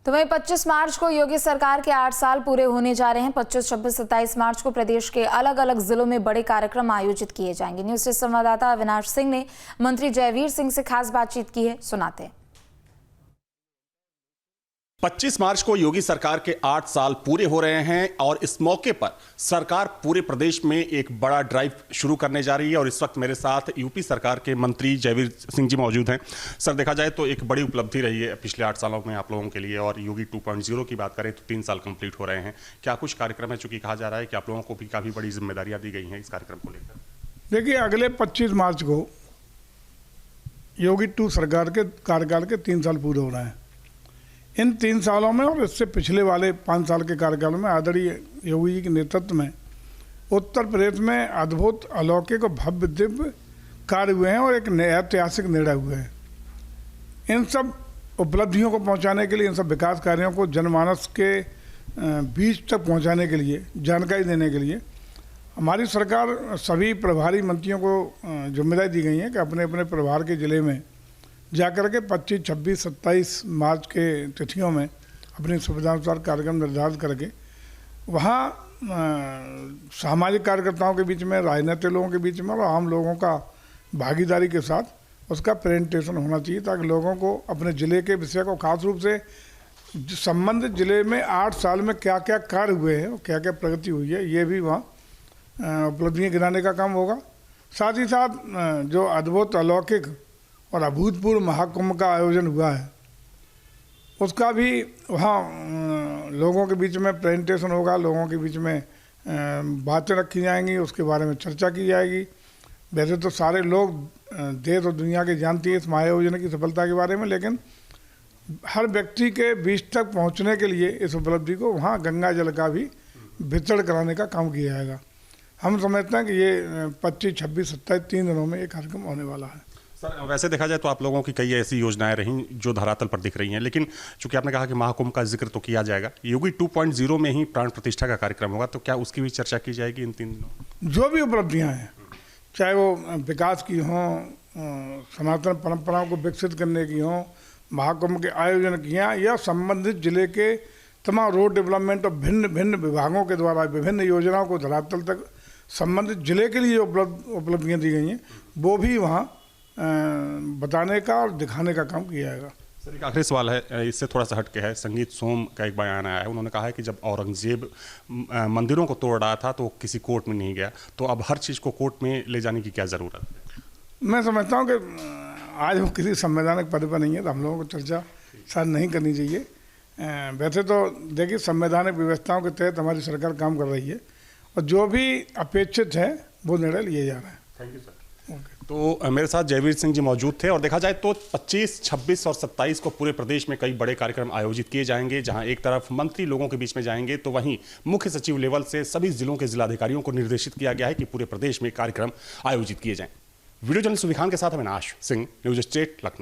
तो वहीं 25 मार्च को योगी सरकार के 8 साल पूरे होने जा रहे हैं। 25, 26, 27 मार्च को प्रदेश के अलग अलग जिलों में बड़े कार्यक्रम आयोजित किए जाएंगे। न्यूज डेस्क संवाददाता अविनाश सिंह ने मंत्री जयवीर सिंह से खास बातचीत की है, सुनाते हैं। 25 मार्च को योगी सरकार के 8 साल पूरे हो रहे हैं और इस मौके पर सरकार पूरे प्रदेश में एक बड़ा ड्राइव शुरू करने जा रही है। और इस वक्त मेरे साथ यूपी सरकार के मंत्री जयवीर सिंह जी मौजूद हैं। सर, देखा जाए तो एक बड़ी उपलब्धि रही है पिछले 8 सालों में आप लोगों के लिए, और योगी 2.0 की बात करें तो 3 साल कंप्लीट हो रहे हैं। क्या कुछ कार्यक्रम है, चूंकि कहा जा रहा है कि आप लोगों को भी काफ़ी बड़ी जिम्मेदारियां दी गई हैं इस कार्यक्रम को लेकर? देखिए, अगले 25 मार्च को योगी 2 सरकार के कार्यकाल के 3 साल पूरे हो रहे हैं। इन 3 सालों में और इससे पिछले वाले 5 साल के कार्यकाल में आदरणीय योगी जी के नेतृत्व में उत्तर प्रदेश में अद्भुत, अलौकिक और भव्य दिव्य कार्य हुए हैं और एक ऐतिहासिक निर्णय हुए हैं। इन सब उपलब्धियों को पहुंचाने के लिए, इन सब विकास कार्यों को जनमानस के बीच तक पहुंचाने के लिए, जानकारी देने के लिए हमारी सरकार सभी प्रभारी मंत्रियों को जिम्मेदारी दी गई है कि अपने अपने प्रभार के ज़िले में जाकर के 25, 26, 27 मार्च के तिथियों में अपनी सुविधानुसार कार्यक्रम निर्धारित करके वहाँ सामाजिक कार्यकर्ताओं के बीच में, राजनीतिक लोगों के बीच में और आम लोगों का भागीदारी के साथ उसका प्रेजेंटेशन होना चाहिए, ताकि लोगों को अपने ज़िले के विषय को, खास रूप से संबंधित ज़िले में 8 साल में क्या क्या कार्य हुए हैं और क्या क्या प्रगति हुई है, ये भी वहाँ उपलब्धियाँ गिनाने का काम होगा। साथ ही साथ जो अद्भुत, अलौकिक और अभूतपूर्व महाकुंभ का आयोजन हुआ है, उसका भी वहाँ लोगों के बीच में प्रेजेंटेशन होगा, लोगों के बीच में बातें रखी जाएंगी, उसके बारे में चर्चा की जाएगी। वैसे तो सारे लोग देश और दुनिया के जानती है इस महाआयोजन की सफलता के बारे में, लेकिन हर व्यक्ति के बीच तक पहुँचने के लिए इस उपलब्धि को वहाँ गंगा जल का भी वितरण कराने का काम किया जाएगा। हम समझते हैं कि ये 25, 26, 27 3 दिनों में ये कार्यक्रम होने वाला है। सर, वैसे देखा जाए तो आप लोगों की कई ऐसी योजनाएं रहीं जो धरातल पर दिख रही हैं, लेकिन चूंकि आपने कहा कि महाकुंभ का जिक्र तो किया जाएगा, योगी 2.0 में ही प्राण प्रतिष्ठा का कार्यक्रम होगा, तो क्या उसकी भी चर्चा की जाएगी इन 3 दिनों? जो भी उपलब्धियां हैं, चाहे वो विकास की हों, सनातन परंपराओं को विकसित करने की हों, महाकुंभ के आयोजन की हों, या संबंधित जिले के तमाम रोड डेवलपमेंट और भिन्न भिन्न विभागों के द्वारा विभिन्न योजनाओं को धरातल तक संबंधित जिले के लिए जो उपलब्धियाँ दी गई हैं, वो भी वहाँ बताने का और दिखाने का काम किया जाएगा। सर, एक आखिरी सवाल है, इससे थोड़ा सा हटके है। संगीत सोम का एक बयान आया है, उन्होंने कहा है कि जब औरंगजेब मंदिरों को तोड़ रहा था तो किसी कोर्ट में नहीं गया, तो अब हर चीज़ को कोर्ट में ले जाने की क्या ज़रूरत है? मैं समझता हूँ कि आज वो किसी संवैधानिक पद पर नहीं है, तो हम लोगों को चर्चा शायद नहीं करनी चाहिए। वैसे तो देखिए, संवैधानिक व्यवस्थाओं के तहत हमारी सरकार काम कर रही है और जो भी अपेक्षित है वो निर्णय लिए जा रहे हैं। Thank you sir. तो मेरे साथ जयवीर सिंह जी मौजूद थे। और देखा जाए तो 25, 26 और 27 को पूरे प्रदेश में कई बड़े कार्यक्रम आयोजित किए जाएंगे, जहां एक तरफ मंत्री लोगों के बीच में जाएंगे, तो वहीं मुख्य सचिव लेवल से सभी जिलों के जिलाधिकारियों को निर्देशित किया गया है कि पूरे प्रदेश में कार्यक्रम आयोजित किए जाएं। वीडियो जर्नलिस्ट सुविखान के साथ अविनाश सिंह, न्यूज स्टेट, लखनऊ।